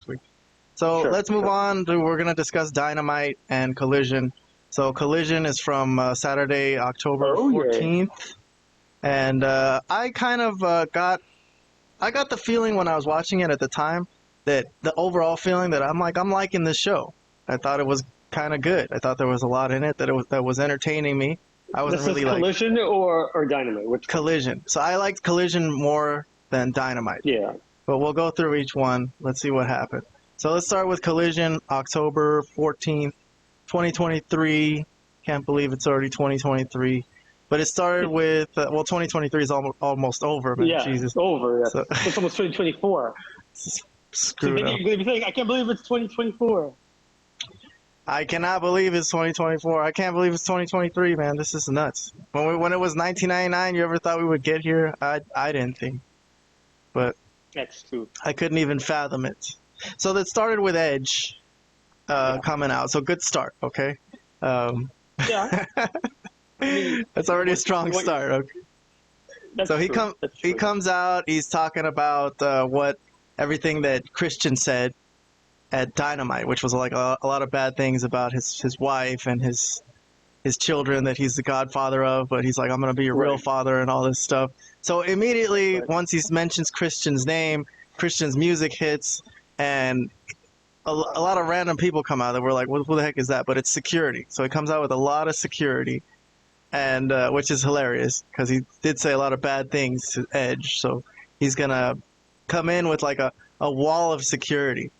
week. So let's move on to, we're going to discuss Dynamite and Collision. So Collision is from Saturday, October 14th. Yeah. And I kind of got the feeling when I was watching it at the time that the overall feeling that I'm liking this show. I thought it was kind of good. I thought there was a lot in it that was entertaining me. I wasn't really like Collision or Dynamite. Which Collision? So I liked Collision more than Dynamite. Yeah. But we'll go through each one. Let's see what happened. So let's start with Collision, October 14th, 2023. Can't believe it's already 2023. But it started with 2023 is almost over. Man. Yeah, Jesus. Over. Yeah. So, it's almost 2024. Screwed up. You're going to be saying, I can't believe it's 2024. I cannot believe it's 2024. I can't believe it's 2023, man. This is nuts. When it was 1999, you ever thought we would get here? I didn't think. But that's true. I couldn't even fathom it. So that started with Edge coming out. So good start, okay? Yeah. I mean, that's already a strong start. Okay. So he comes out. He's talking about everything that Christian said at Dynamite, which was like a lot of bad things about his wife and his children that he's the godfather of, but he's like, I'm going to be your real father and all this stuff. So immediately, once he mentions Christian's name, Christian's music hits, and a lot of random people come out that were like, what the heck is that? But it's security. So he comes out with a lot of security, and which is hilarious because he did say a lot of bad things to Edge. So he's going to come in with like a wall of security.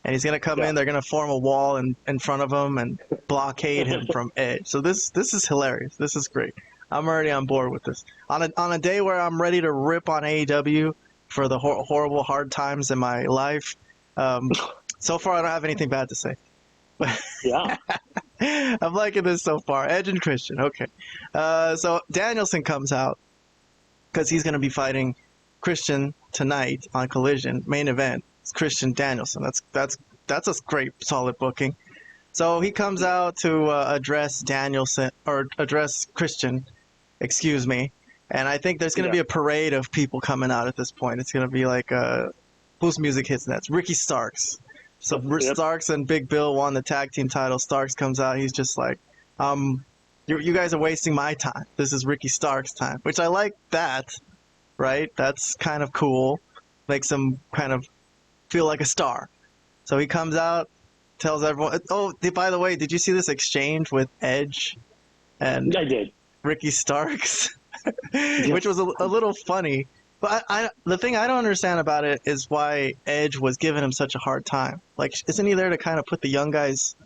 And he's going to come in, they're going to form a wall in front of him and blockade him from Edge. So this is hilarious. This is great. I'm already on board with this. On a day where I'm ready to rip on AEW for the horrible hard times in my life, so far I don't have anything bad to say. Yeah. I'm liking this so far. Edge and Christian. Okay. So Danielson comes out because he's going to be fighting Christian tonight on Collision, main event. It's Christian Danielson. That's a great solid booking. So he comes out to address Christian, excuse me. And I think there's going to be a parade of people coming out at this point. It's going to be like whose music hits next? Ricky Starks. So Starks and Big Bill won the tag team title. Starks comes out. He's just like, you guys are wasting my time. This is Ricky Starks' time, which I like that. Right? That's kind of cool. Makes him kind of feel like a star. So he comes out, tells everyone. Oh, by the way, did you see this exchange with Edge and I did. Ricky Starks, which was a little funny. But the thing I don't understand about it is why Edge was giving him such a hard time. Like, isn't he there to kind of put the young guys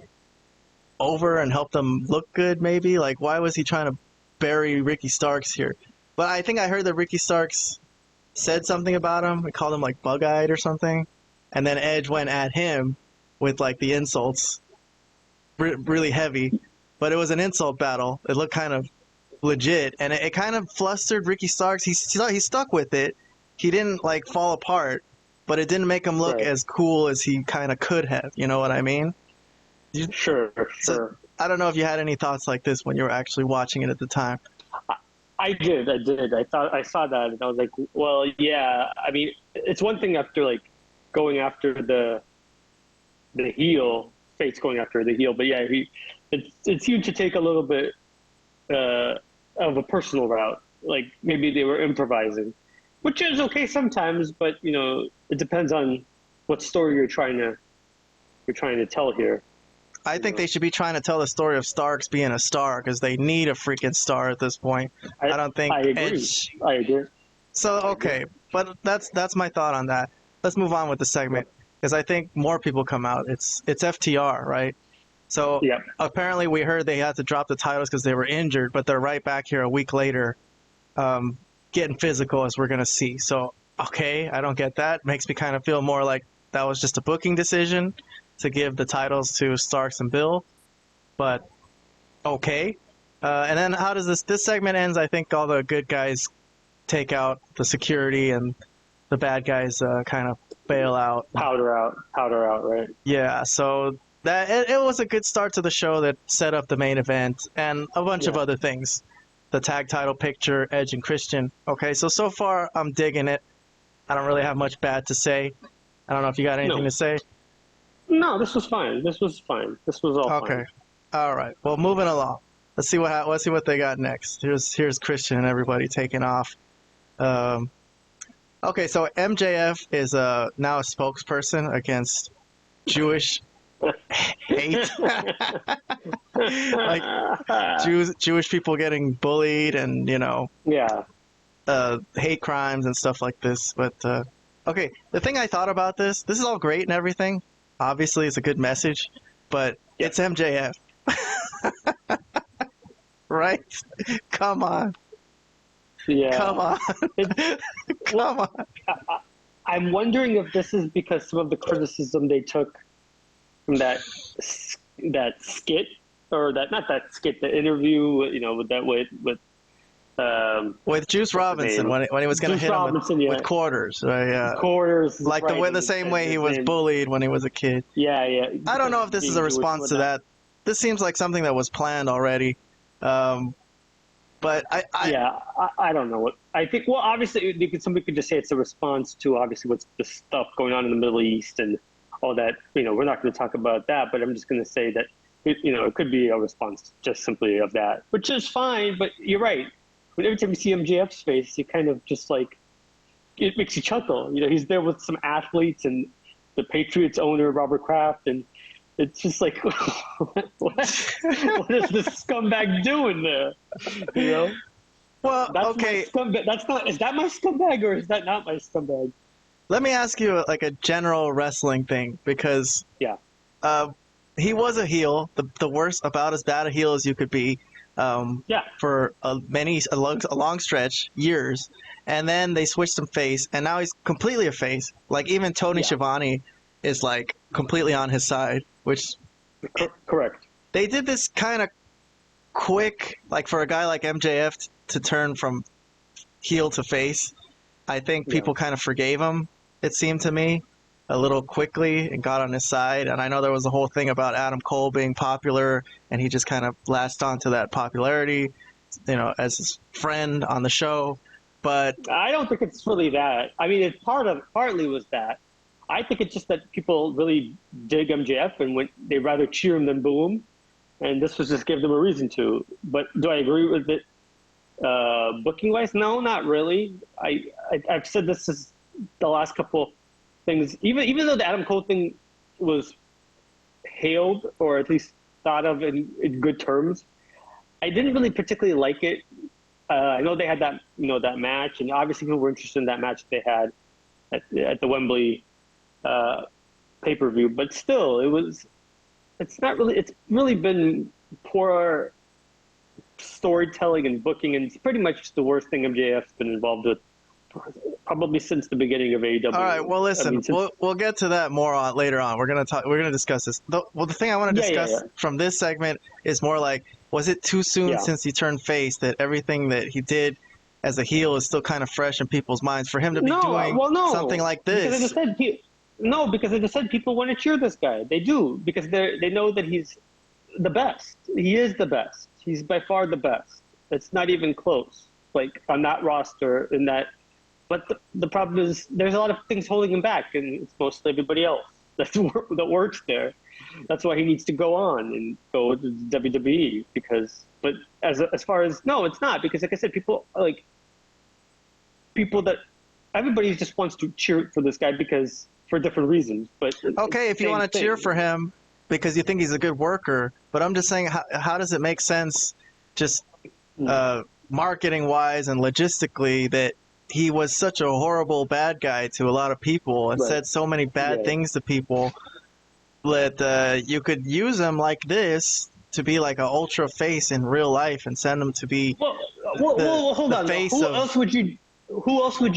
over and help them look good? Maybe like why was he trying to bury Ricky Starks here? But I think I heard that Ricky Starks said something about him. He called him like bug-eyed or something. And then Edge went at him with like the insults, really heavy. But it was an insult battle. It looked kind of legit, and it kind of flustered Ricky Starks. He stuck with it. He didn't like fall apart, but it didn't make him look as cool as he kind of could have. You know what I mean? Sure. So, I don't know if you had any thoughts like this when you were actually watching it at the time. I did. I saw that, and I was like, well, yeah. I mean, it's one thing after like going after the heel, face going after the heel, but yeah, it's huge to take a little bit of a personal route. Like maybe they were improvising, which is okay sometimes, but you know, it depends on what story you're trying to tell here. I think they should be trying to tell the story of Starks being a star because they need a freaking star at this point. I don't think I agree. Edge. I agree. So okay, but that's my thought on that. Let's move on with the segment because I think more people come out. It's FTR, right? So apparently we heard they had to drop the titles because they were injured, but they're right back here a week later, getting physical as we're gonna see. So okay, I don't get that. Makes me kind of feel more like that was just a booking decision to give the titles to Starks and Bill, but okay. And then how does this segment ends? I think all the good guys take out the security and the bad guys kind of bail out. Powder out, right? Yeah, so that it was a good start to the show that set up the main event and a bunch of other things. The tag title picture, Edge and Christian. Okay, so far I'm digging it. I don't really have much bad to say. I don't know if you got anything to say. No, this was fine. This was all Okay. fine. All right. Well, moving along. Let's see what they got next. Here's Christian and everybody taking off. Okay, so MJF is now a spokesperson against Jewish hate, like Jewish people getting bullied and hate crimes and stuff like this. But okay, the thing I thought about this is all great and everything. Obviously, it's a good message, but it's MJF, right? Come on. Yeah. Come on. Come on. I'm wondering if this is because some of the criticism they took from that skit, or the interview, with Juice Robinson when he was going to hit him with quarters. Quarters. Like the same way he was bullied when he was a kid. Yeah, yeah. I don't know if this is a response to that. This seems like something that was planned already. But I don't know what I think. Well, obviously, somebody could just say it's a response to obviously what's the stuff going on in the Middle East and all that. We're not going to talk about that, but I'm just going to say that it could be a response just simply of that, which is fine. But you're right. Every time you see MJF's face, you kind of just like it makes you chuckle. He's there with some athletes and the Patriots owner Robert Kraft, and it's just like, what is this scumbag doing there? Well, that's okay. Is that my scumbag or is that not my scumbag? Let me ask you like a general wrestling thing, because he was a heel, the worst, about as bad a heel as you could be, for a long stretch, years, and then they switched him face, and now he's completely a face. Like even Tony Schiavone is like completely on his side, which correct. They did this kind of quick, like for a guy like MJF to turn from heel to face. I think people kind of forgave him, it seemed to me, a little quickly, and got on his side. And I know there was a whole thing about Adam Cole being popular, and he just kind of latched onto that popularity, as his friend on the show. But I don't think it's really that. I mean, partly was that. I think it's just that people really dig MJF and they'd rather cheer him than boo him. And this was just give them a reason to. But do I agree with it booking-wise? No, not really. I've said this is the last couple things. Even though the Adam Cole thing was hailed, or at least thought of in good terms, I didn't really particularly like it. I know they had that that match, and obviously people were interested in that match they had at the Wembley pay-per-view, but still, it's really been poor storytelling and booking, and it's pretty much the worst thing MJF's been involved with probably since the beginning of AEW. All right, well, listen, we'll get to that more later on. We're gonna discuss this. The thing I want to discuss from this segment is more like, was it too soon since he turned face that everything that he did as a heel is still kind of fresh in people's minds for him to be doing something like this? Because I just said people want to cheer this guy. They do, because they know that he's the best. He is the best. He's by far the best. It's not even close. Like on that roster, in that. But the problem is there's a lot of things holding him back, and it's mostly everybody else that works there. That's why he needs to go on and go to WWE. But as far as no, it's not, because like I said, people that everybody just wants to cheer for this guy for different reasons. But okay, if you want to cheer for him because you think he's a good worker, but I'm just saying, how does it make sense, just marketing wise and logistically, that he was such a horrible bad guy to a lot of people and said so many bad things to people that you could use him like this to be like an ultra face in real life and send him to be hold on. Face Who else would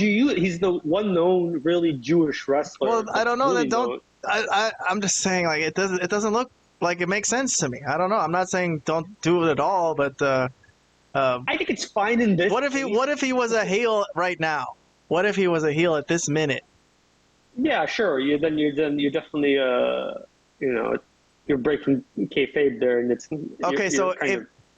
you use? He's the one known really Jewish wrestler. Well, I don't know that. I'm just saying, like, it doesn't look like it makes sense to me. I don't know. I'm not saying don't do it at all, but I think it's fine in this. What if he was a heel right now? What if he was a heel at this minute? Yeah, sure. You're definitely you're breaking kayfabe there, and it's okay.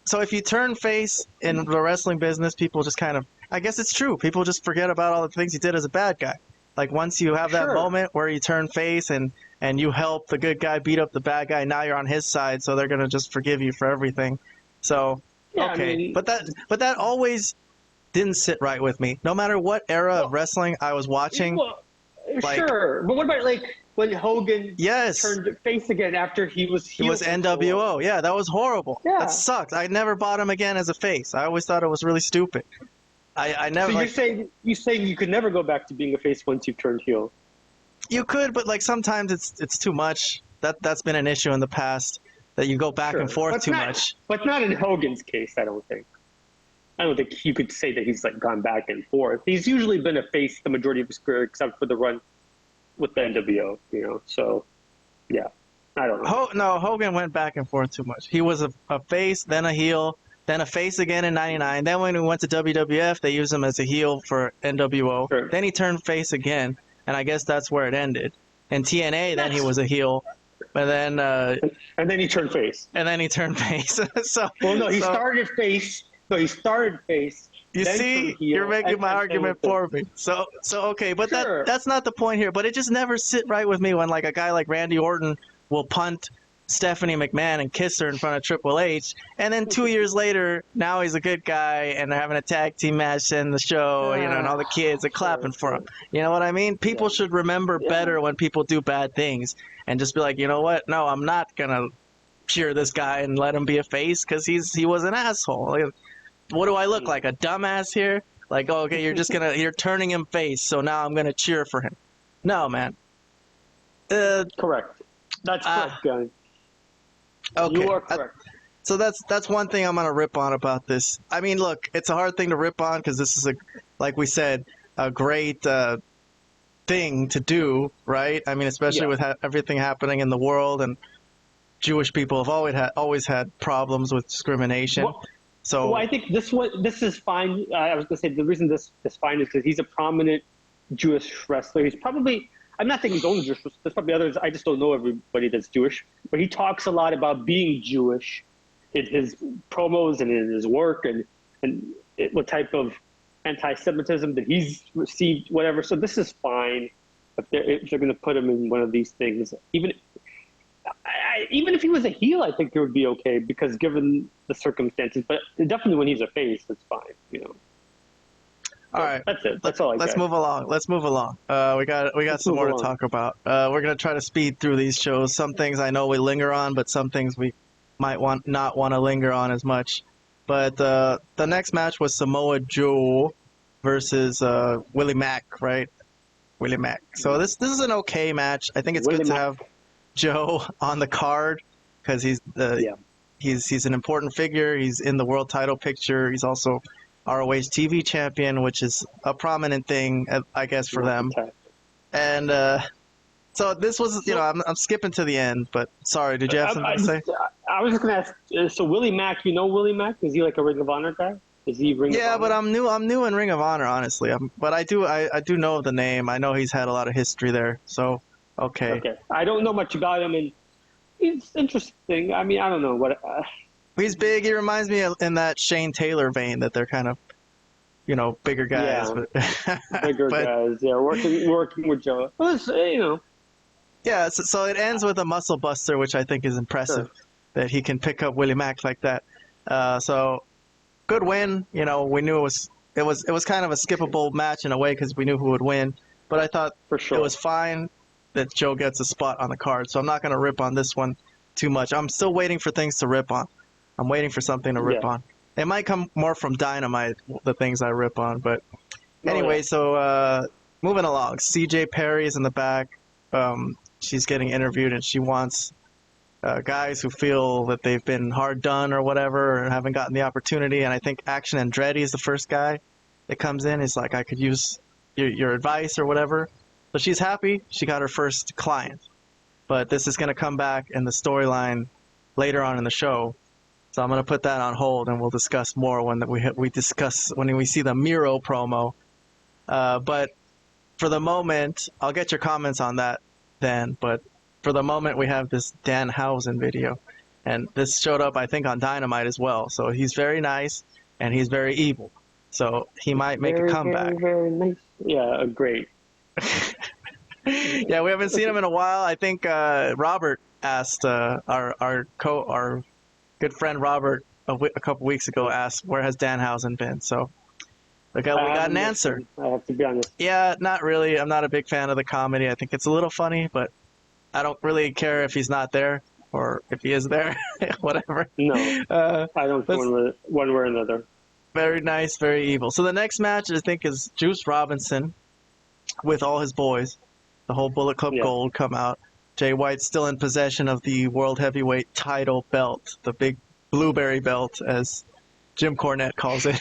So if you turn face in the wrestling business, people just kind of, I guess it's true, people just forget about all the things you did as a bad guy. Like once you have that moment where you turn face and and you help the good guy beat up the bad guy. Now you're on his side, so they're gonna just forgive you for everything. So Yeah, okay, I mean, but that always didn't sit right with me. No matter what era of wrestling I was watching. Well, sure, but what about like when Hogan turned face again after he was heel? It was NWO. Yeah, that was horrible. Yeah. That sucked. I never bought him again as a face. I always thought it was really stupid. I never. So you're saying you could never go back to being a face once you turned heel? You could, but like sometimes it's too much. That's been an issue in the past, that you go back and forth too much. But not in Hogan's case, I don't think. I don't think you could say that he's like gone back and forth. He's usually been a face the majority of his career, except for the run with the NWO, you know. So, yeah, I don't know. No, Hogan went back and forth too much. He was a face, then a heel, then a face again in '99. Then when he went to WWF, they used him as a heel for NWO. Sure. Then he turned face again, and I guess that's where it ended. In TNA, then he was a heel, but then and then he turned face. And then he turned face. He started face. No, he started face. You see, you're making my argument for me. So okay, but that's not the point here. But it just never sit right with me when like a guy like Randy Orton will punt Stephanie McMahon and kiss her in front of Triple H, and then 2 years later, now he's a good guy and they're having a tag team match in the show, you know, and all the kids are clapping for him. You know what I mean? People should remember better when people do bad things and just be like, you know what? No, I'm not gonna cheer this guy and let him be a face because he was an asshole. Like, what do I look like, a dumbass here? Like, oh, okay, you're turning him face, so now I'm gonna cheer for him. No, man. Correct. That's correct, guy. Okay. You are correct. So that's one thing I'm gonna rip on about this. I mean, look, it's a hard thing to rip on because this is like we said, a great thing to do, right? I mean, especially with everything happening in the world, and Jewish people have always had problems with discrimination. Well, I think this is fine. I was going to say the reason this is fine is because he's a prominent Jewish wrestler. He's probably, I'm not thinking he's only Jewish. There's probably others. I just don't know everybody that's Jewish. But he talks a lot about being Jewish in his promos and in his work and what type of anti-Semitism that he's received, whatever. So this is fine if they're going to put him in one of these things. Even if he was a heel, I think it would be okay because given the circumstances. But definitely when he's a face, it's fine. You know. All right, that's it. That's all. Let's move along. We got some more to talk about. We're gonna try to speed through these shows. Some things I know we linger on, but some things we might not want to linger on as much. But the next match was Samoa Joe versus Willie Mack, right? Willie Mack. So this is an okay match. I think it's good to have Joe on the card because he's an important figure. He's in the world title picture. He's also ROH TV champion, which is a prominent thing, I guess, for them. And so this was, I'm skipping to the end, but sorry, did you have something to say? I was just going to ask, so Willie Mack, you know Willie Mack? Is he like a Ring of Honor guy? Is he Ring of Honor? Yeah, but I'm new in Ring of Honor, honestly. But I do know the name. I know he's had a lot of history there, so okay. I don't know much about him, and he's interesting. I mean, I don't know what... He's big. He reminds me in that Shane Taylor vein that they're kind of, bigger guys. Yeah, bigger guys. Yeah, working with Joe. Well, Yeah, so it ends with a muscle buster, which I think is impressive, that he can pick up Willie Mack like that. So good win. We knew it was kind of a skippable match in a way because we knew who would win. But I thought it was fine that Joe gets a spot on the card. So I'm not going to rip on this one too much. I'm still waiting for things to rip on. I'm waiting for something to rip on. It might come more from Dynamite, the things I rip on. But anyway, so moving along. CJ Perry is in the back. She's getting interviewed, and she wants guys who feel that they've been hard done or whatever or haven't gotten the opportunity. And I think Action Andretti is the first guy that comes in. He's like, I could use your advice or whatever. So she's happy. She got her first client. But this is going to come back in the storyline later on in the show. So I'm going to put that on hold, and we'll discuss more when we see the Miro promo. But for the moment, I'll get your comments on that then. But for the moment, we have this Danhousen video. And this showed up, I think, on Dynamite as well. So he's very nice, and he's very evil. So he might make a comeback. Very, very nice. Yeah, great. Yeah, we haven't seen him in a while. I think Robert asked our good friend Robert a couple weeks ago asked where has Danhousen been. So we got an answer. I have to be honest. Yeah, not really. I'm not a big fan of the comedy. I think it's a little funny, but I don't really care if he's not there or if he is there. Whatever. No, I don't one way or another. Very nice, very evil. So the next match, I think, is Juice Robinson with all his boys. The whole Bullet Club Gold come out. Jay White's still in possession of the World Heavyweight title belt, the big blueberry belt, as Jim Cornette calls it.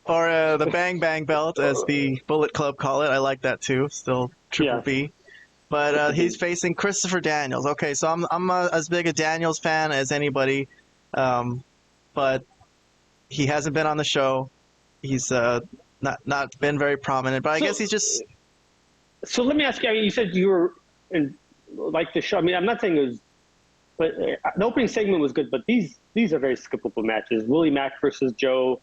Or the Bang Bang belt, as the Bullet Club call it. I like that, too. Still Triple B. But he's facing Christopher Daniels. Okay, so I'm as big a Daniels fan as anybody. But he hasn't been on the show. He's not been very prominent, but I guess he's just... So let me ask you, I mean, you said you were like the show. I mean, I'm not saying it was... But the opening segment was good, but these are very skippable matches. Willie Mack versus Joe,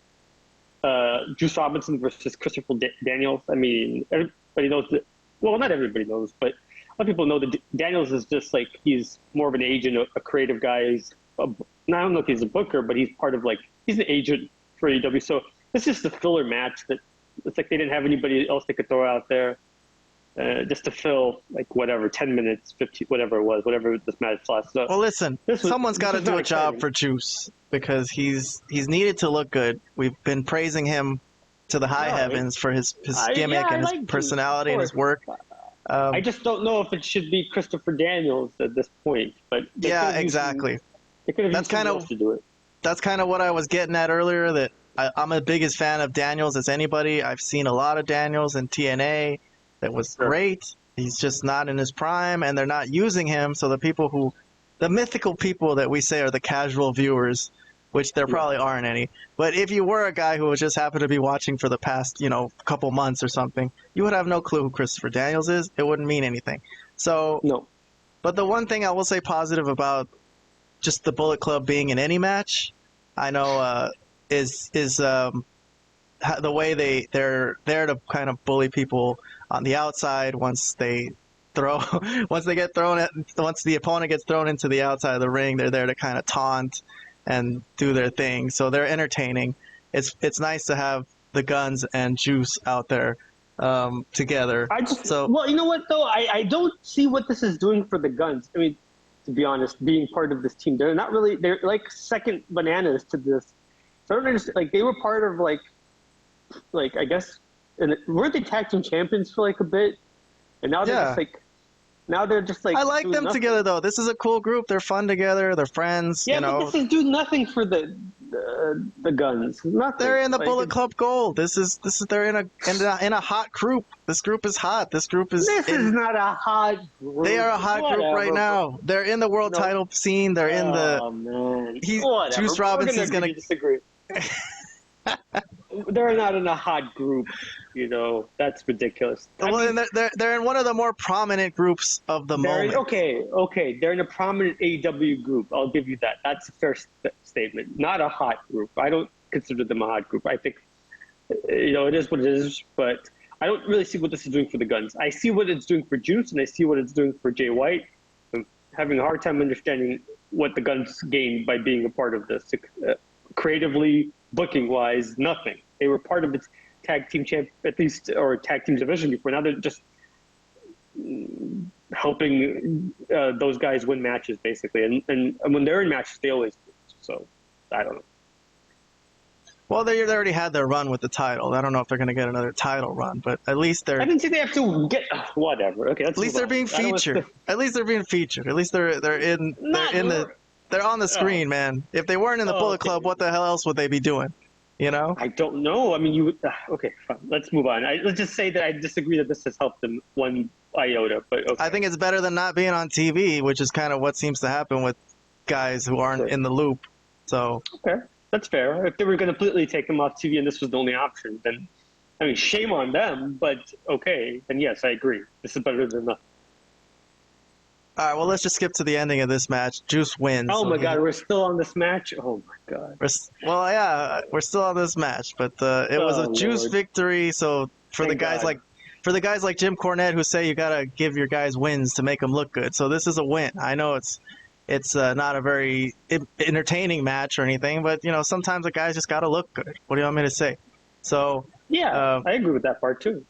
Juice Robinson versus Christopher Daniels. I mean, everybody knows that... Well, not everybody knows, but a lot of people know that Daniels is just like, he's more of an agent, a creative guy. I don't know if he's a booker, but he's part of he's an agent for AEW. So it's just a filler match that it's like they didn't have anybody else they could throw out there just to fill 10 minutes, 15, whatever it was, whatever this match lasted. So well, listen, someone's got to do a job for Juice because he's needed to look good. We've been praising him to the high heavens for his gimmick and his personality and his work. I just don't know if it should be Christopher Daniels at this point. But yeah, exactly. That's kind of to do it. That's kind of what I was getting at earlier. That I'm as big as fan of Daniels as anybody. I've seen a lot of Daniels in TNA. That was great. He's just not in his prime, and they're not using him. So the mythical people that we say are the casual viewers, which there probably aren't any. But if you were a guy who just happened to be watching for the past, couple months or something, you would have no clue who Christopher Daniels is. It wouldn't mean anything. So, no. But the one thing I will say positive about just the Bullet Club being in any match, I know, is the way they're there to kind of bully people on the outside once the opponent gets thrown into the outside of the ring. They're there to kind of taunt and do their thing. So they're entertaining. It's nice to have the Guns and Juice out there together. Well, you know what though? I don't see what this is doing for the Guns. I mean, to be honest, being part of this team, they're like second bananas to this. So I don't understand. They were part of I guess, and weren't they tag team champions for a bit? And now they're just I like them together though. This is a cool group. They're fun together. They're friends. Yeah, but this is doing nothing for the Guns. Nothing. They're in the Bullet Club Gold. They're in a hot group. This group is hot. This is not a hot group. They are a hot group right now. They're in the world title scene. They're in the. Oh man. Juice Robinson's gonna disagree. They're not in a hot group, that's ridiculous. And they're in one of the more prominent groups of the moment. Okay, they're in a prominent AEW group. I'll give you that. That's a fair statement. Not a hot group. I don't consider them a hot group. I think, it is what it is, but I don't really see what this is doing for the Guns. I see what it's doing for Juice, and I see what it's doing for Jay White. I'm having a hard time understanding what the Guns gained by being a part of this. Creatively, booking-wise, nothing. They were part of its tag team champ, at least, or tag team division before. Now they're just helping those guys win matches, basically. And when they're in matches, they always lose. So, I don't know. Well, they already had their run with the title. I don't know if they're going to get another title run, but at least they're... I didn't say they have to get... whatever. Okay, at least they're being featured. At least they're being featured. At least they're on the screen, man. If they weren't in the Bullet Club, what the hell else would they be doing? I don't know. I mean, you would... okay, fine. Let's move on. Let's just say that I disagree that this has helped them one iota, but okay. I think it's better than not being on TV, which is kind of what seems to happen with guys who aren't in the loop. So... Okay, that's fair. If they were going to completely take them off TV and this was the only option, then... I mean, shame on them, but okay. Then yes, I agree. This is better than nothing. All right, well, let's just skip to the ending of this match. Juice wins. Oh, my God, we're still on this match? Oh, my God. We're still on this match, but it was a Juice victory, so for the guys like for the guys like Jim Cornette who say you gotta give your guys wins to make them look good. So this is a win. I know it's not a very entertaining match or anything, but sometimes the guys just gotta look good. What do you want me to say? So yeah, I agree with that part too.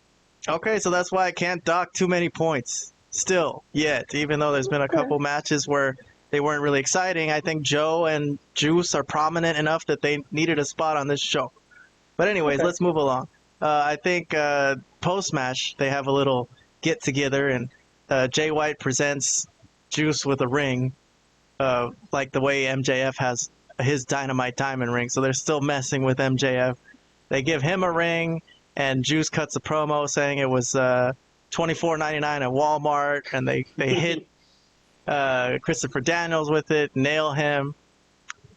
Okay, so that's why I can't dock too many points still yet, even though there's been a couple matches where they weren't really exciting. I think Joe and Juice are prominent enough that they needed a spot on this show. But anyways, let's move along. I think post-match, they have a little get-together, and Jay White presents Juice with a ring, like the way MJF has his Dynamite diamond ring. So they're still messing with MJF. They give him a ring, and Juice cuts a promo saying it was $24.99 at Walmart, and they hit Christopher Daniels with it, nail him.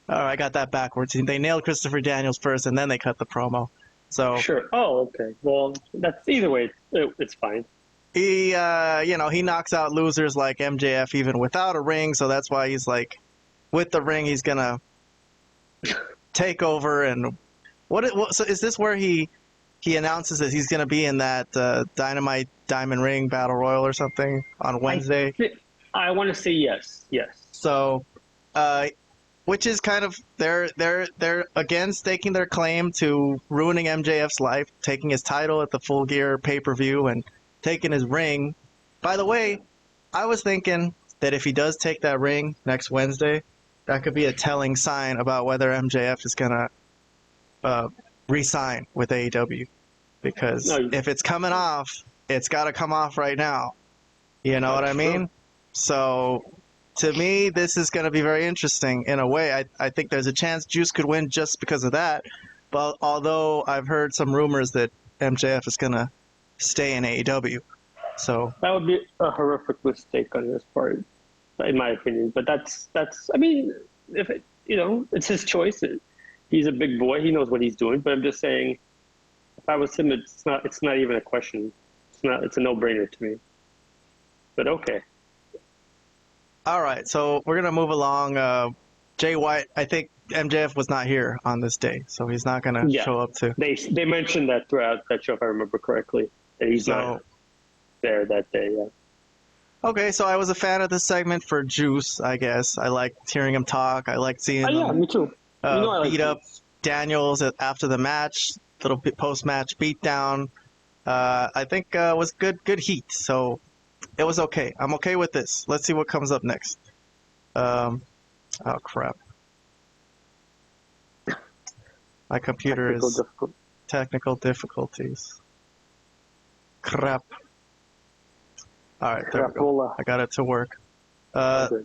Oh, I got that backwards. They nailed Christopher Daniels first, and then they cut the promo. So sure. Oh, okay. Well, that's either way. It's fine. He, he knocks out losers like MJF even without a ring. So that's why he's like, with the ring, he's gonna take over. And so is this where he announces that he's gonna be in that Dynamite Diamond Ring Battle Royal or something on Wednesday? I want to say yes. Yes. So, which is kind of they're again staking their claim to ruining MJF's life, taking his title at the Full Gear pay-per-view and taking his ring. By the way, I was thinking that if he does take that ring next Wednesday, that could be a telling sign about whether MJF is gonna re-sign with AEW, because if it's coming off, it's got to come off right now. You know what I mean? So, to me, this is going to be very interesting in a way. I think there's a chance Juice could win just because of that. But although I've heard some rumors that MJF is going to stay in AEW. So that would be a horrific mistake on his part, in my opinion. But that's I mean, if it, it's his choice. He's a big boy. He knows what he's doing. But I'm just saying, if I was him, it's not even a question. It's a no-brainer to me. But okay. All right, so we're gonna move along. Jay White, I think MJF was not here on this day, so he's not gonna show up to. They mentioned that throughout that show, if I remember correctly, that he's not there that day. Yeah. Okay, so I was a fan of this segment for Juice. I guess I liked hearing him talk. I liked seeing him. Me too. Beat up Daniels after the match, little post-match beatdown. I think was good heat. So. It was okay. I'm okay with this. Let's see what comes up next. Oh, crap. My computer is... Technical difficulties. Crap. All right, there we go. I got it to work.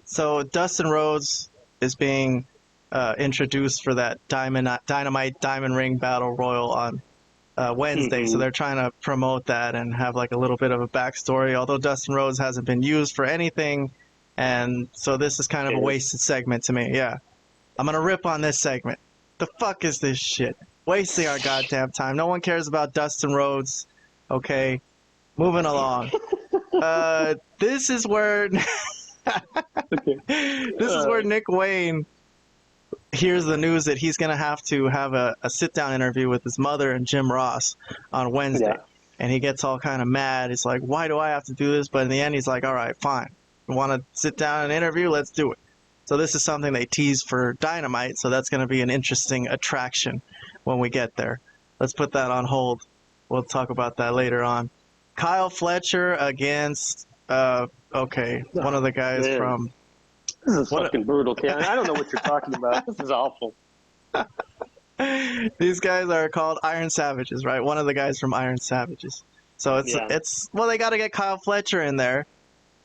So Dustin Rhodes is being introduced for that Dynamite Diamond Ring Battle Royal on Wednesday, so they're trying to promote that and have like a little bit of a backstory, although Dustin Rhodes hasn't been used for anything, and so this is kind of a wasted segment to me. Yeah, I'm gonna rip on this segment. The fuck is this shit? Wasting our goddamn time. No one cares about Dustin Rhodes. Okay, moving along. This is where is where Nick Wayne here's the news that he's going to have a sit-down interview with his mother and Jim Ross on Wednesday. Yeah. And he gets all kind of mad. He's like, why do I have to do this? But in the end, he's like, all right, fine. You want to sit down and interview? Let's do it. So this is something they teased for Dynamite, so that's going to be an interesting attraction when we get there. Let's put that on hold. We'll talk about that later on. Kyle Fletcher against, one of the guys from... This is fucking brutal, Ken. I don't know what you're talking about. This is awful. These guys are called Iron Savages, right? One of the guys from Iron Savages. So it's they got to get Kyle Fletcher in there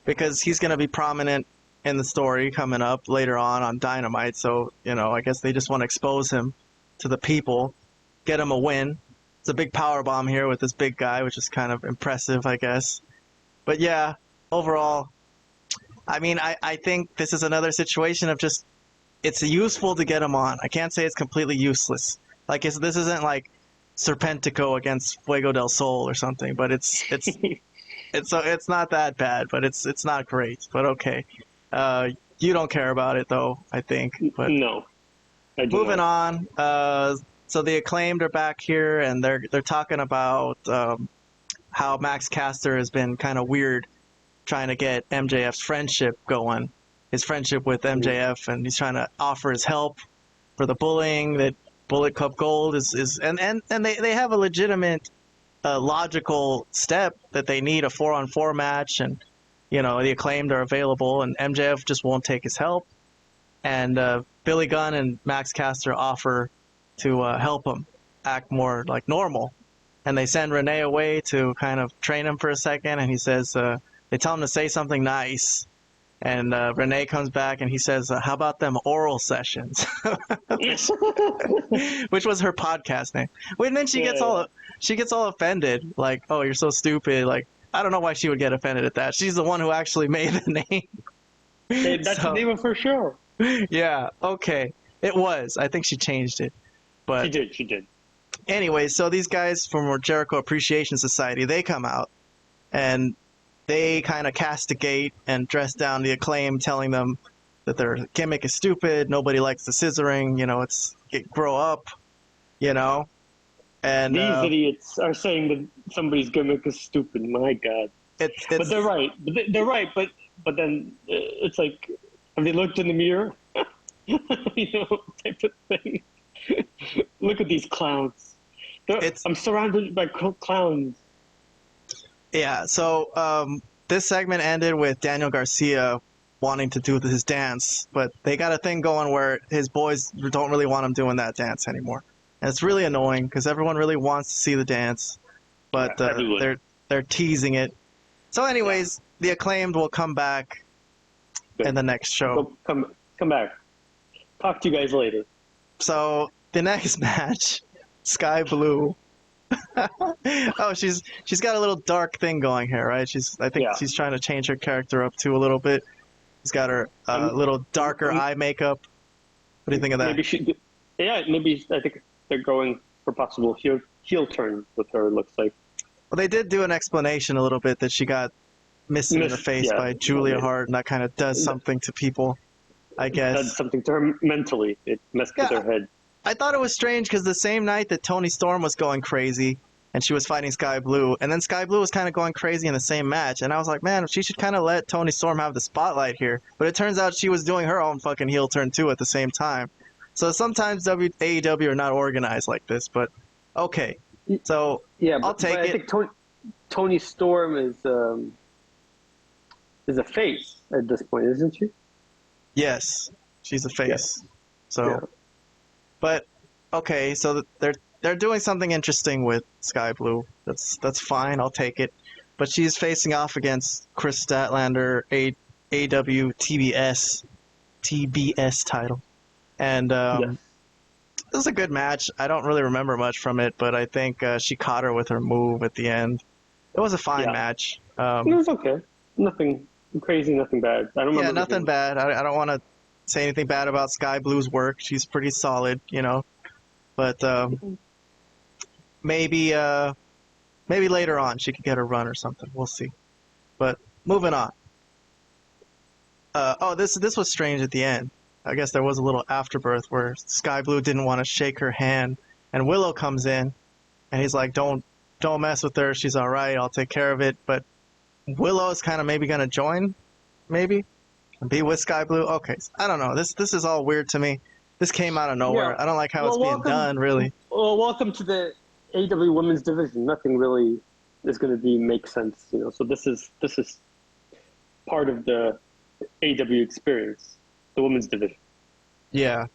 because he's going to be prominent in the story coming up later on Dynamite. So, I guess they just want to expose him to the people, get him a win. It's a big power bomb here with this big guy, which is kind of impressive, I guess. But yeah, overall, I mean, I think this is another situation of just, it's useful to get him on. I can't say it's completely useless. Like, this isn't like Serpentico against Fuego del Sol or something, but it's not that bad, but it's not great, but okay. You don't care about it though, I think. But no. Moving on. So the Acclaimed are back here, and they're talking about how Max Castor has been kind of weird trying to get MJF's friendship going, his friendship with MJF, and he's trying to offer his help for the bullying that Bullet Club Gold is and they have a legitimate logical step that they need a 4-on-4 match, and the Acclaimed are available, and MJF just won't take his help, and Billy Gunn and Max Castor offer to help him act more like normal, and they send Renee away to kind of train him for a second, and he says they tell him to say something nice. And Renee comes back and he says, how about them oral sessions? Which was her podcast name. And then she gets all offended, like, oh, you're so stupid. Like, I don't know why she would get offended at that. She's the one who actually made the name. Hey, that's the name of her show. Yeah, okay. It was. I think she changed it. But She did. Anyway, so these guys from Jericho Appreciation Society, they come out and they kind of castigate and dress down the Acclaim, telling them that their gimmick is stupid, nobody likes the scissoring, grow up, And these idiots are saying that somebody's gimmick is stupid. My God. But they're right. But then it's like, have they looked in the mirror? Type of thing. Look at these clowns. I'm surrounded by clowns. Yeah, so this segment ended with Daniel Garcia wanting to do his dance, but they got a thing going where his boys don't really want him doing that dance anymore. And it's really annoying because everyone really wants to see the dance, but they're teasing it. So anyways, the Acclaimed will come back in the next show. Come back. Talk to you guys later. So the next match, Skye Blue. Oh, she's got a little dark thing going here, right? I think she's trying to change her character up too a little bit. She's got her little darker eye makeup. What do you think of that? Maybe I think they're going for possible heel turn with her. It looks like. Well, they did do an explanation a little bit that she got missed in the face by Julia Hart, and that kind of does something to people, I guess. It does something to her mentally. It messed with her head. I thought it was strange because the same night that Toni Storm was going crazy and she was fighting Skye Blue, and then Skye Blue was kind of going crazy in the same match, and I was like, man, she should kind of let Toni Storm have the spotlight here. But it turns out she was doing her own fucking heel turn too at the same time. So sometimes AEW are not organized like this, but okay. So I'll take it. I think Toni Storm is a face at this point, isn't she? Yes, she's a face. Yeah. So, but okay, so they're doing something interesting with Skye Blue. That's fine. I'll take it. But she's facing off against Kris Statlander, AEW TBS title, and it was a good match. I don't really remember much from it, but I think she caught her with her move at the end. It was a fine match. It was okay. Nothing crazy, nothing bad. I don't remember. Yeah, nothing bad. I don't want to say anything bad about Skye Blue's work. She's pretty solid, But maybe later on she could get a run or something. We'll see. But moving on. This was strange at the end. I guess there was a little afterbirth where Skye Blue didn't want to shake her hand, and Willow comes in, and he's like, "Don't mess with her. She's all right. I'll take care of it." But Willow is kind of maybe going to join, maybe, and be with Skye Blue. Okay, I don't know. This is all weird to me. This came out of nowhere. Yeah. I don't like how it's being done, really. Well, welcome to the AEW Women's Division. Nothing really is going to make sense, So this is part of the AEW experience, the Women's Division. Yeah.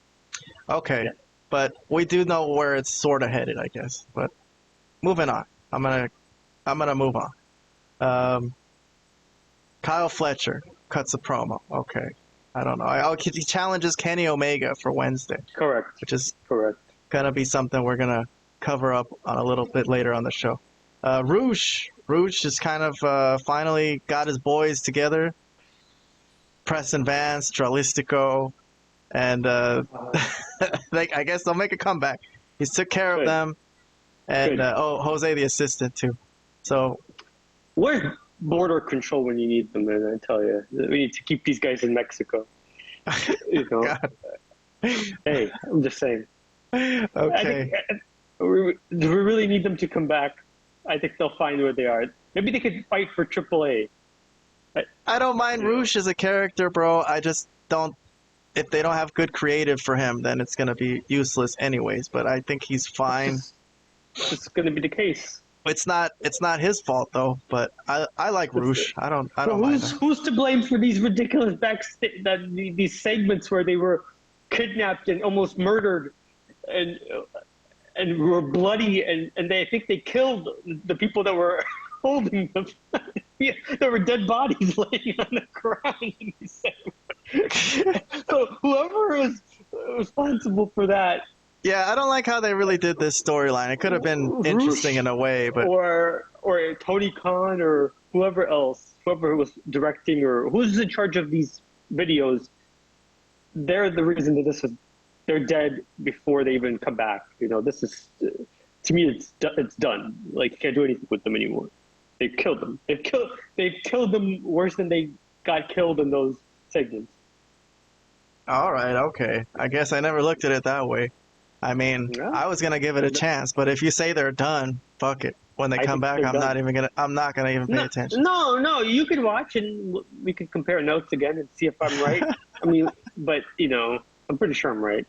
Okay. Yeah. But we do know where it's sort of headed, I guess. But moving on. I'm gonna move on. Kyle Fletcher cuts a promo. Okay. I don't know. He challenges Kenny Omega for Wednesday. Correct. Which is correct. Gonna be something we're gonna cover up on a little bit later on the show. Roosh just kind of finally got his boys together. Preston Vance, Dralistico, and I guess they'll make a comeback. He's took care of them, and Jose the assistant too. So, where's border control when you need them? Man, I tell you, we need to keep these guys in Mexico. God. Hey, I'm just saying. Okay. Do we really need them to come back I think they'll find where they are. Maybe they could fight for AAA. I don't mind Roosh as a character, bro. I just don't. If they don't have good creative for him, then it's gonna be useless anyways. But I think he's fine. It's gonna be the case. It's not his fault though. But I like Roosh. I don't mind him. Who's to blame for these ridiculous these segments where they were kidnapped and almost murdered and were bloody and I think they killed the people that were holding them. Yeah, there were dead bodies laying on the ground in these segments. So whoever was responsible for that. Yeah, I don't like how they really did this storyline. It could have been interesting in a way, but or Tony Khan or whoever else, whoever was directing or who's in charge of these videos, they're the reason that they're dead before they even come back. This is, to me, it's done. Like, you can't do anything with them anymore. They've killed them. They've killed them worse than they got killed in those segments. All right, okay. I guess I never looked at it that way. I mean, yeah. I was gonna give it a chance, but if you say they're done, fuck it. When they come back, I'm not gonna even pay attention. No, you can watch and we can compare notes again and see if I'm right. I mean, but I'm pretty sure I'm right.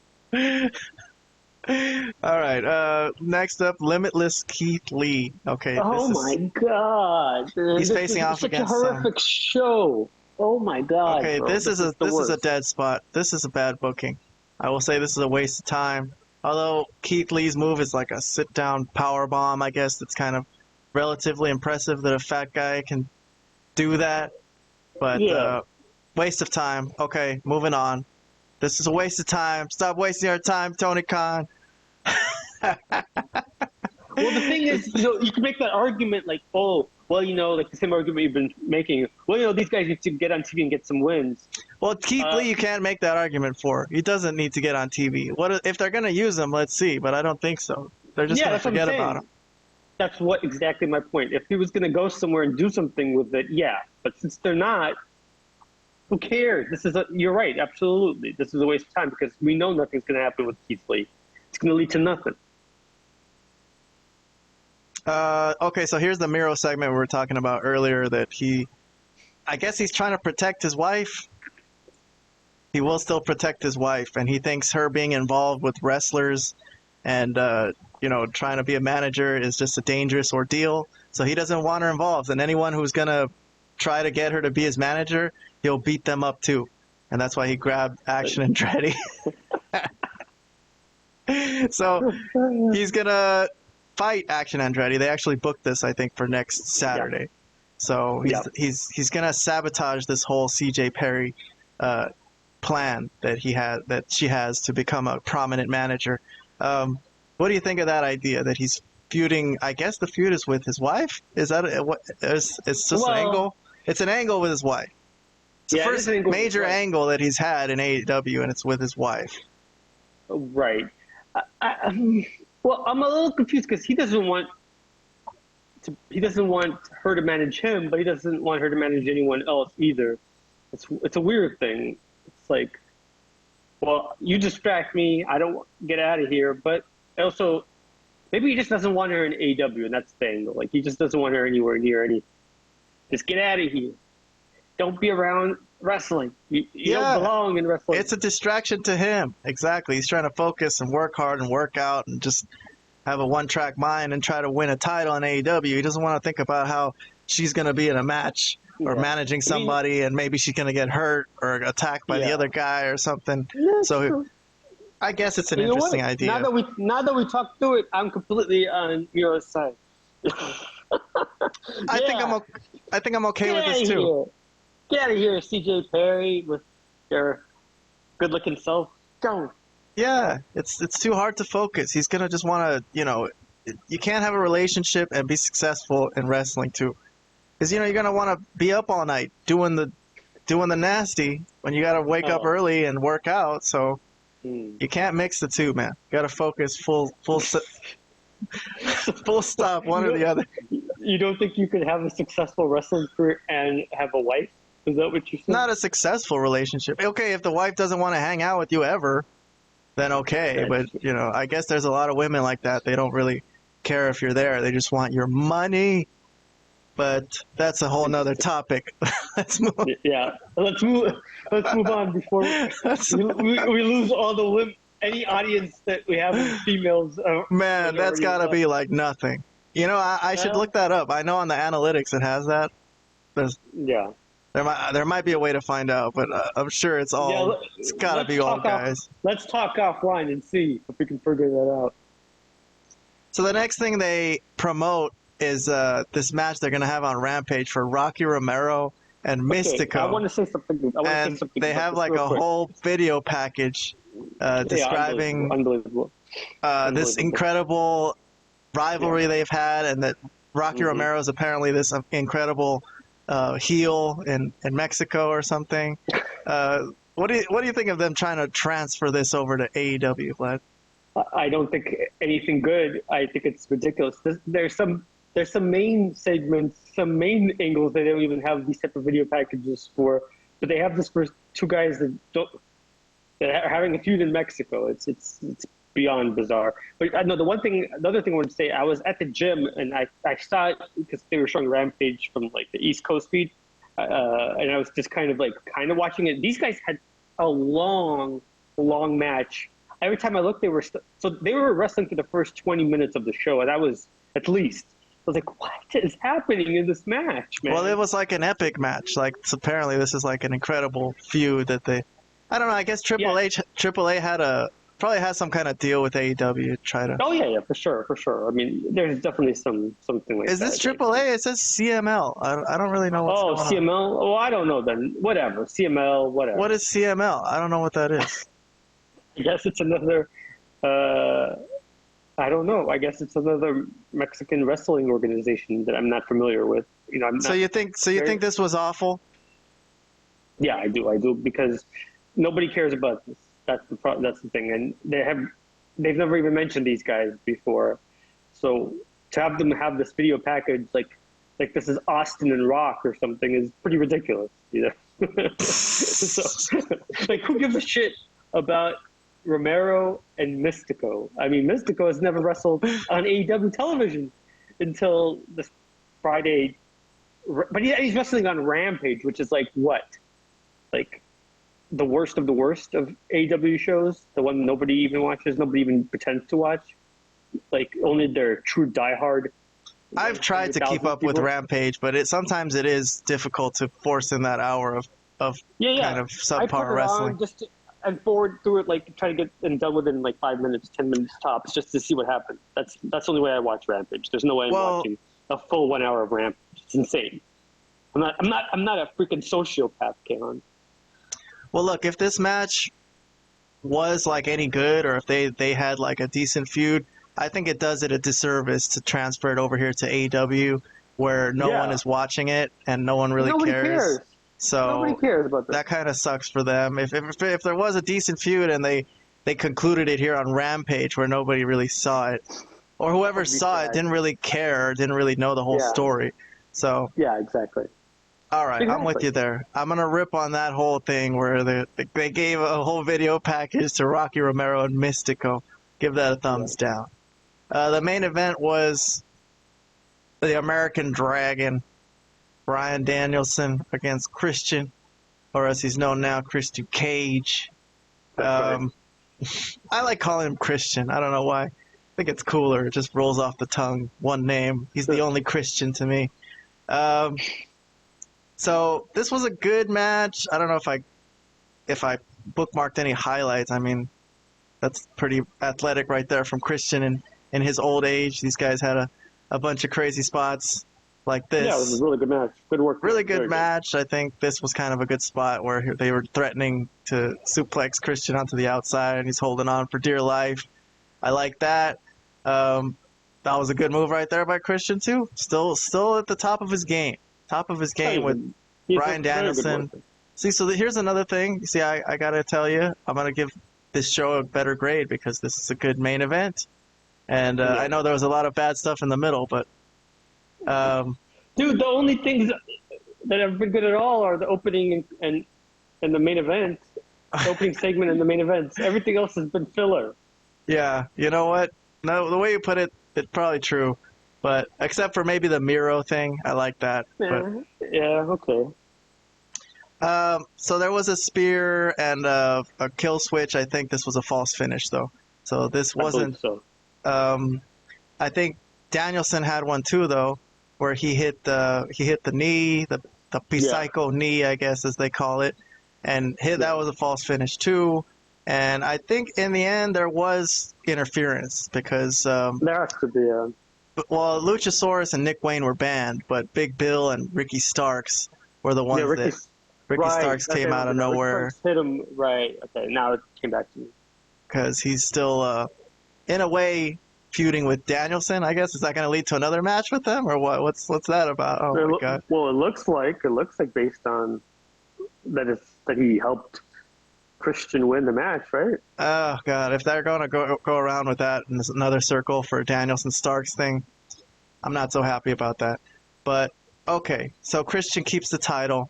All right. Next up, Limitless Keith Lee. Okay. Oh my God! He's facing off against such a horrific show. Oh my God! Okay, bro. this is a dead spot. This is a bad booking. I will say this is a waste of time. Although Keith Lee's move is like a sit-down power bomb, I guess it's kind of relatively impressive that a fat guy can do that. But waste of time. Okay, moving on. This is a waste of time. Stop wasting our time, Tony Khan. Well, the thing is, you can make that argument like, oh, well, like the same argument you've been making. Well, these guys need to get on TV and get some wins. Well, Keith Lee, you can't make that argument for. He doesn't need to get on TV. What if they're going to use him? Let's see, but I don't think so. They're just going to forget about him. That's exactly my point. If he was going to go somewhere and do something with it, yeah. But since they're not, who cares? You're right, absolutely. This is a waste of time because we know nothing's going to happen with Keith Lee. It's going to lead to nothing. Okay, so here's the Miro segment we were talking about earlier that I guess he's trying to protect his wife. He will still protect his wife, and he thinks her being involved with wrestlers and, trying to be a manager is just a dangerous ordeal. So he doesn't want her involved, and anyone who's going to try to get her to be his manager, he'll beat them up too. And that's why he grabbed Action Andretti. So he's going to fight Action Andretti. They actually booked this, I think, for next Saturday. Yeah. So he's gonna sabotage this whole CJ Perry plan that she has to become a prominent manager. What do you think of that idea that he's feuding? I guess the feud is with his wife. Is that it's just an angle? It's an angle with his wife. It's the first major angle that he's had in AEW, and it's with his wife. Right. Well, I'm a little confused because he doesn't want her to manage him, but he doesn't want her to manage anyone else either. It's a weird thing. It's like, well, you distract me, I don't get out of here, but also maybe he just doesn't want her in AEW, and that's the thing. Like, he just doesn't want her anywhere near any. Just get out of here. Don't be around wrestling. You don't belong in wrestling. It's a distraction to him. Exactly. He's trying to focus and work hard and work out and just have a one-track mind and try to win a title in AEW. He doesn't want to think about how she's going to be in a match or managing somebody and maybe she's going to get hurt or attacked by the other guy or something. So I guess it's an interesting idea. Now that we talked through it, I'm completely on Miro's side. I think I'm okay with this too. Get out of here, CJ Perry, with your good-looking self. Go. Yeah, it's too hard to focus. He's gonna just want to, you can't have a relationship and be successful in wrestling too, because you're gonna want to be up all night doing the nasty when you gotta wake up early and work out. So you can't mix the two, man. You gotta focus full stop, one or the other. You don't think you could have a successful wrestling career and have a wife? Is that what you're saying? Not a successful relationship. Okay, if the wife doesn't want to hang out with you ever, then okay. But, I guess there's a lot of women like that. They don't really care if you're there. They just want your money. But that's a whole nother topic. Let's move. Yeah, let's move on before we lose all any audience that we have in females. Man, that's got to be like nothing. You know, I should look that up. I know on the analytics it has that. There might be a way to find out, but I'm sure it's all. It's got to be all guys. Let's talk offline and see if we can figure that out. So the next thing they promote is this match they're going to have on Rampage for Rocky Romero and Mistico. I want to say something. They have like a whole video package describing unbelievable. This incredible rivalry they've had, and that Rocky Romero is apparently this incredible heel in Mexico or something. What do you think of them trying to transfer this over to AEW, Vlad? I don't think anything good. I think it's ridiculous. There's some main segments, some main angles they don't even have these type of video packages for, but they have this for two guys that are having a feud in Mexico. It's beyond bizarre. But I know the other thing I wanted to say, I was at the gym and I saw it because they were showing Rampage from like the East Coast feed, and I was just kind of watching it. These guys had a long match. Every time I looked, they were wrestling for the first 20 minutes of the show, and that was at least. I was like, what is happening in this match, man? Well, it was like an epic match. Like, apparently this is like an incredible feud that they... I don't know, I guess AAA probably has some kind of deal with AEW to try to... Oh, yeah, for sure. I mean, there's definitely something like that. Is this AAA? It says CML. I don't really know what's going on. Oh, CML? Oh, I don't know then. Whatever. CML, whatever. What is CML? I don't know what that is. I guess it's another... I don't know. I guess it's another Mexican wrestling organization that I'm not familiar with. You know, So you think this was awful? Yeah, I do because nobody cares about this. That's the thing, and they've never even mentioned these guys before. So to have them have this video package like this is Austin and Rock or something is pretty ridiculous. You know, so like who gives a shit about Romero and Mistico? I mean, Mistico has never wrestled on AEW television until this Friday, but he's wrestling on Rampage, which is like what? Like the worst of AEW shows, the one nobody even watches, nobody even pretends to watch. Like only their true diehard. I've tried to keep up with Rampage, but sometimes it is difficult to force in that hour of kind of subpar wrestling. And forward through it, like try to get and done within like 5 minutes, 10 minutes tops, just to see what happens. That's the only way I watch Rampage. There's no way I'm watching a full 1 hour of Rampage. It's insane. I'm not a freaking sociopath, Kayvon. Well, look, if this match was like any good, or if they had like a decent feud, I think it does it a disservice to transfer it over here to AEW, where no one is watching it and no one really cares. So nobody cares about that. That kind of sucks for them. If there was a decent feud and they concluded it here on Rampage where nobody really saw it, or whoever saw it didn't really care, didn't really know the whole story. So yeah, exactly. All right, I'm with you there. I'm gonna rip on that whole thing where they gave a whole video package to Rocky Romero and Mistico. Give that a thumbs down. The main event was the American Dragon, Bryan Danielson against Christian, or as he's known now, Christian Cage. I like calling him Christian. I don't know why. I think it's cooler. It just rolls off the tongue. One name. He's the only Christian to me. So this was a good match. I don't know if I bookmarked any highlights. I mean, that's pretty athletic right there from Christian in his old age. These guys had a bunch of crazy spots like this. Yeah, it was a really good match. Good work. Really good match. I think this was kind of a good spot where they were threatening to suplex Christian onto the outside, and he's holding on for dear life. I like that. That was a good move right there by Christian too. Still at the top of his game. With Bryan Danielson. See, so here's another thing. See, I gotta tell you, I'm gonna give this show a better grade because this is a good main event. And I know there was a lot of bad stuff in the middle, but dude, the only things that have been good at all are the opening and the main event, the opening segment and the main events. Everything else has been filler. Yeah, you know what? No, the way you put it, it's probably true. But except for maybe the Miro thing, I like that. Yeah, okay. So there was a spear and a kill switch. I think this was a false finish, though. So this wasn't. So. I think Danielson had one too, though, where he hit the knee, the Psycho knee, I guess as they call it, and that was a false finish too. And I think in the end there was interference because there has to be. Well, Luchasaurus and Nick Wayne were banned, but Big Bill and Ricky Starks were the ones that Ricky Starks came out of nowhere. Hit him right. Okay, now it came back to me. Because he's still, in a way, feuding with Danielson. I guess is that going to lead to another match with them, or what? What's that about? Oh my god! Well, it looks like based on that he helped Christian win the match, right? Oh god! If they're going to go around with that in another circle for Danielson Starks thing, I'm not so happy about that. But okay, so Christian keeps the title,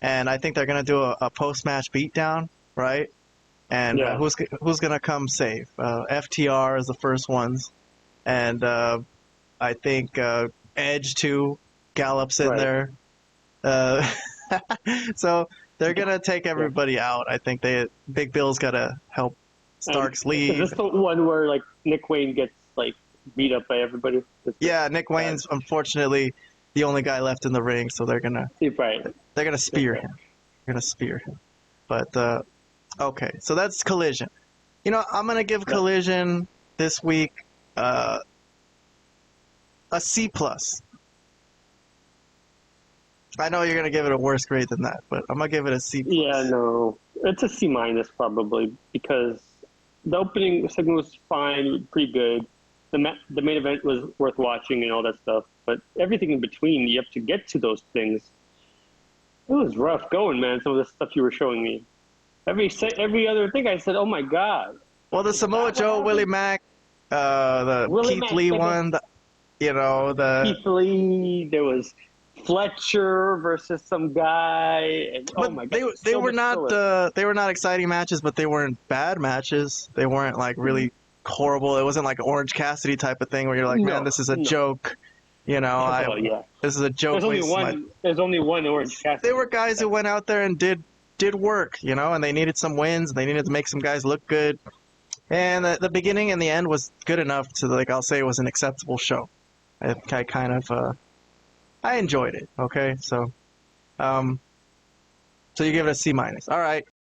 and I think they're going to do a post-match beatdown, right? And who's going to come save? FTR is the first ones, and I think Edge too. Gallup's in there, so they're going to take everybody out. I think Big Bill's got to help Starks leave. Is this the one where like Nick Wayne gets like beat up by everybody? Yeah, Nick Wayne's unfortunately the only guy left in the ring, so they're gonna spear him. They're gonna spear him. But okay, so that's Collision. You know, I'm gonna give Collision this week a C+. I know you're gonna give it a worse grade than that, but I'm gonna give it a C+. Yeah, no, it's a C- probably because the opening segment was fine, pretty good. The main event was worth watching and all that stuff, but everything in between, you have to get to those things. It was rough going, man. Some of the stuff you were showing me. Every other thing, I said, "Oh my god." Well, the Samoa Joe, Willie Mack, the Keith Lee one, Keith Lee. There was Fletcher versus some guy. And, but my god, they were not exciting matches, but they weren't bad matches. They weren't like really horrible. It wasn't like an Orange Cassidy type of thing where you're like, man, this is a joke. This is a joke. There's only one Orange Cassidy. They were guys who went out there and did work, and they needed some wins. They needed to make some guys look good. And the beginning and the end was good enough to, like, I'll say it was an acceptable show. I enjoyed it. Okay, so you give it a C-. All right.